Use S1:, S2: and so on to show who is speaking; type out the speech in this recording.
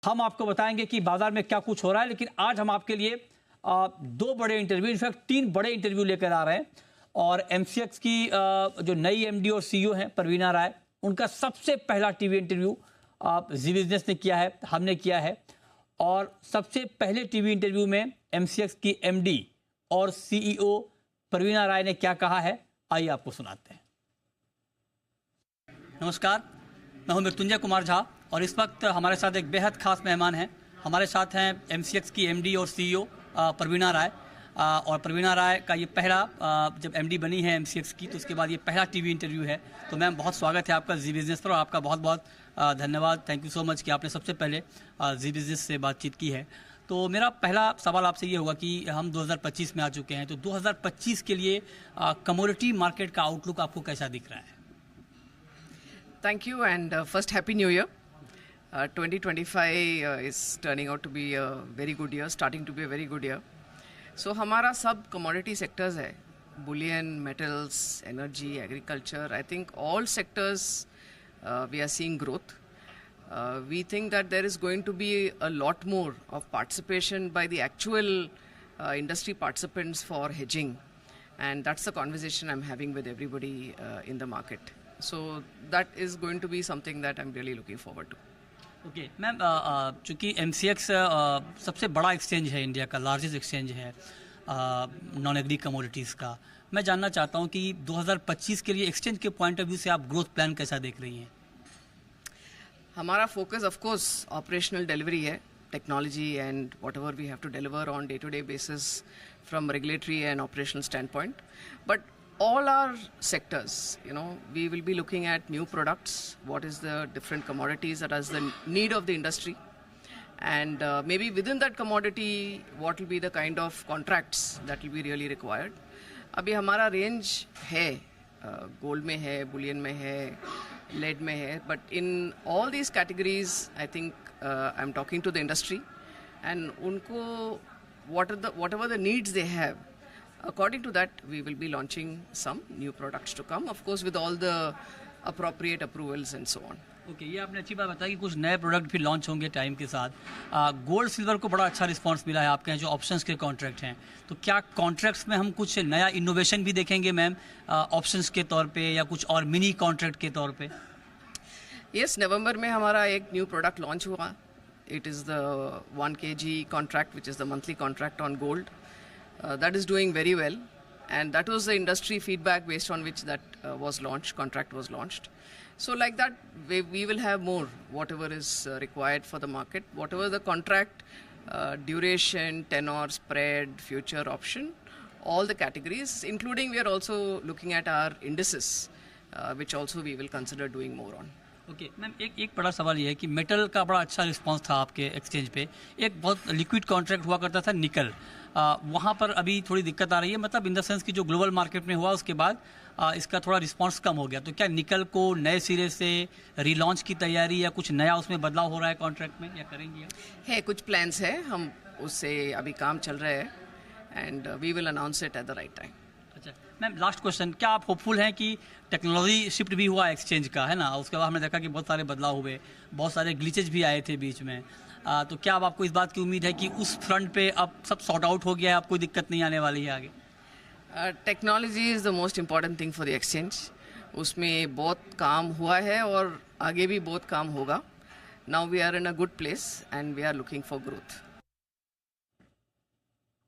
S1: हम आपको बताएंगे कि बाजार में क्या कुछ हो रहा है, लेकिन आज हम आपके लिए दो बड़े इंटरव्यू, इनफैक्ट तीन बड़े इंटरव्यू लेकर आ रहे हैं। और एमसीएक्स की जो नई एमडी और सीईओ हैं परवीना राय, उनका सबसे पहला टीवी इंटरव्यू जी बिजनेस ने किया है, हमने किया है। और सबसे पहले टीवी इंटरव्यू में एमसीएक्स की एमडी और सीईओ परवीना राय ने क्या कहा है, आइए आपको सुनाते हैं। नमस्कार, मैं हूं मृत्युंजय कुमार झा और इस वक्त हमारे साथ एक बेहद खास मेहमान हैं। हमारे साथ हैं एमसीएक्स की एमडी और सीईओ परवीना राय। और परवीना राय का ये पहला जब एमडी बनी है एमसीएक्स की, तो उसके बाद ये पहला टीवी इंटरव्यू है। तो मैम, बहुत स्वागत है आपका जी बिजनेस पर और आपका बहुत बहुत धन्यवाद, थैंक यू सो मच कि आपने सबसे पहले जी बिजनेस से बातचीत की है। तो मेरा पहला सवाल आपसे ये होगा कि हम 2025 में आ चुके हैं, तो 2025 के लिए कमोडिटी मार्केट का आउटलुक आपको कैसा दिख रहा है?
S2: Thank you, and first Happy New Year. 2025 is turning out to be a very good year, starting to be a very good year. So हमारा सब commodity sectors है, bullion, metals, energy, agriculture. I think all sectors we are seeing growth. We think that there is going to be a lot more of participation by the actual industry participants for hedging, and that's the conversation I'm having with everybody in the market. So that is going to be something that I'm really looking forward to.
S1: Okay ma'am, चूँकि MCX सबसे बड़ा exchange है, India का largest exchange है non agree commodities का, मैं जानना चाहता हूँ कि 2025 के लिए एक्सचेंज के पॉइंट ऑफ व्यू से आप ग्रोथ प्लान कैसा देख रही हैं?
S2: हमारा focus of course operational delivery है, technology and whatever we have to deliver on day to day basis from regulatory and operational stand point. But all our sectors, we will be looking at new products, what is the different commodities that is the need of the industry, and maybe within that commodity what will be the kind of contracts that will be really required. अभी हमारा range है, gold में है, Boolean में है, lead में है, but in all these categories I think I'm talking to the industry and उनको whatever the needs they have, according to that we will be launching some new products to come, of course with all the appropriate approvals and so on.
S1: Okay, ये आपने अच्छी बात बताई कि कुछ नए product भी लॉन्च होंगे टाइम के साथ। गोल्ड सिल्वर को बड़ा अच्छा रिस्पांस मिला है आपके यहाँ जो ऑप्शंस के कॉन्ट्रैक्ट हैं, तो क्या कॉन्ट्रैक्ट्स में हम कुछ नया इनोवेशन भी देखेंगे मैम, ऑप्शंस के तौर पे या कुछ और मिनी कॉन्ट्रैक्ट के तौर पे?
S2: यस, नवंबर में हमारा एक न्यू प्रोडक्ट लॉन्च हुआ. It is the 1 kg contract which is the monthly contract on gold. That is doing very well, and that was the industry feedback based on which that contract was launched. So like that, we will have more, whatever is required for the market, whatever the contract, duration, tenor, spread, future option, all the categories, including we are also looking at our indices, which also we will consider doing more on.
S1: Okay ma'am, एक बड़ा सवाल ये है कि metal का बड़ा अच्छा response था आपके एक्सचेंज पे। एक बहुत लिक्विड कॉन्ट्रैक्ट हुआ करता था निकल, वहाँ पर अभी थोड़ी दिक्कत आ रही है, मतलब इन द सेंस कि जो ग्लोबल मार्केट में हुआ उसके बाद इसका थोड़ा रिस्पांस कम हो गया। तो क्या निकल को नए सिरे से रीलॉन्च की तैयारी या कुछ नया उसमें बदलाव हो रहा है कॉन्ट्रैक्ट में, या करेंगे?
S2: है, कुछ प्लान्स है, हम उससे अभी काम चल रहा है and we will announce it at the right time.
S1: अच्छा मैम, लास्ट क्वेश्चन, क्या आप होपफुल हैं कि टेक्नोलॉजी शिफ्ट भी हुआ एक्सचेंज का, है ना, उसके बाद हमने देखा कि बहुत सारे बदलाव हुए, बहुत सारे ग्लिचेज भी आए थे बीच में, तो क्या अब आपको इस बात की उम्मीद है कि उस फ्रंट पे अब सब सॉर्ट आउट हो गया है, अब कोई दिक्कत नहीं आने वाली है आगे?
S2: Technology is the most important thing for the exchange. उसमें बहुत काम हुआ है और आगे भी बहुत काम होगा. Now we are in a good place and we are looking for growth.